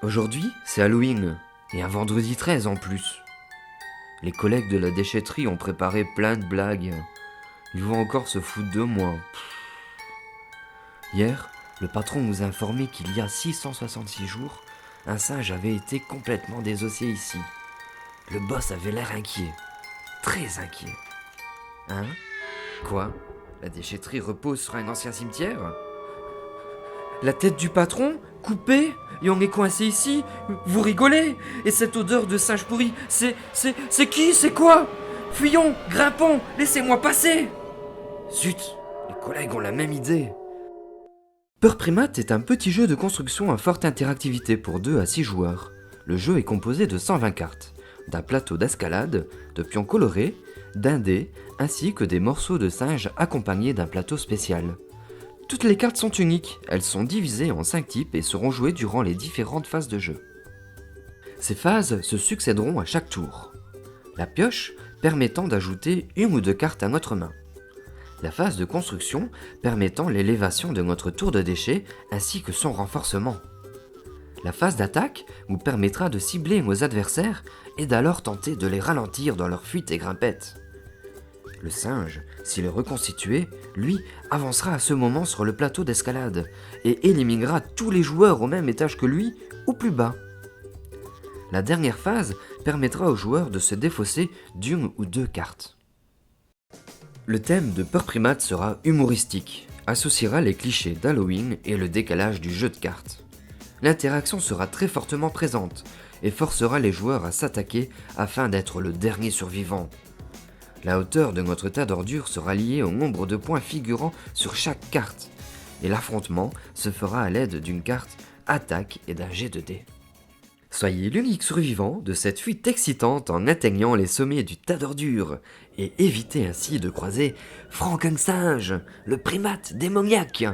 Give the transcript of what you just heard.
Aujourd'hui, c'est Halloween, et un vendredi 13 en plus. Les collègues de la déchetterie ont préparé plein de blagues. Ils vont encore se foutre de moi. Hier, le patron nous a informé qu'il y a 666 jours, un singe avait été complètement désossé ici. Le boss avait l'air inquiet. Très inquiet. Hein? Quoi? La déchetterie repose sur un ancien cimetière? La tête du patron, coupée, et on est coincé ici? Vous rigolez? Et cette odeur de singe pourri, c'est qui? C'est quoi? Fuyons, grimpons, laissez-moi passer! Zut, les collègues ont la même idée. Peur Primate est un petit jeu de construction à forte interactivité pour 2 à 6 joueurs. Le jeu est composé de 120 cartes, d'un plateau d'escalade, de pions colorés, d'un dé, ainsi que des morceaux de singe accompagnés d'un plateau spécial. Toutes les cartes sont uniques, elles sont divisées en 5 types et seront jouées durant les différentes phases de jeu. Ces phases se succéderont à chaque tour. La pioche permettant d'ajouter 1 ou 2 cartes à notre main. La phase de construction permettant l'élévation de notre tour de déchets ainsi que son renforcement. La phase d'attaque vous permettra de cibler vos adversaires et d'alors tenter de les ralentir dans leur fuite et grimpette. Le singe, s'il est reconstitué, lui, avancera à ce moment sur le plateau d'escalade et éliminera tous les joueurs au même étage que lui ou plus bas. La dernière phase permettra aux joueurs de se défausser d'1 ou 2 cartes. Le thème de Peur Primate sera humoristique, associera les clichés d'Halloween et le décalage du jeu de cartes. L'interaction sera très fortement présente et forcera les joueurs à s'attaquer afin d'être le dernier survivant. La hauteur de notre tas d'ordures sera liée au nombre de points figurant sur chaque carte, et l'affrontement se fera à l'aide d'une carte attaque et d'un jet de dés. Soyez l'unique survivant de cette fuite excitante en atteignant les sommets du tas d'ordures, et évitez ainsi de croiser Frankensinge, le primate démoniaque.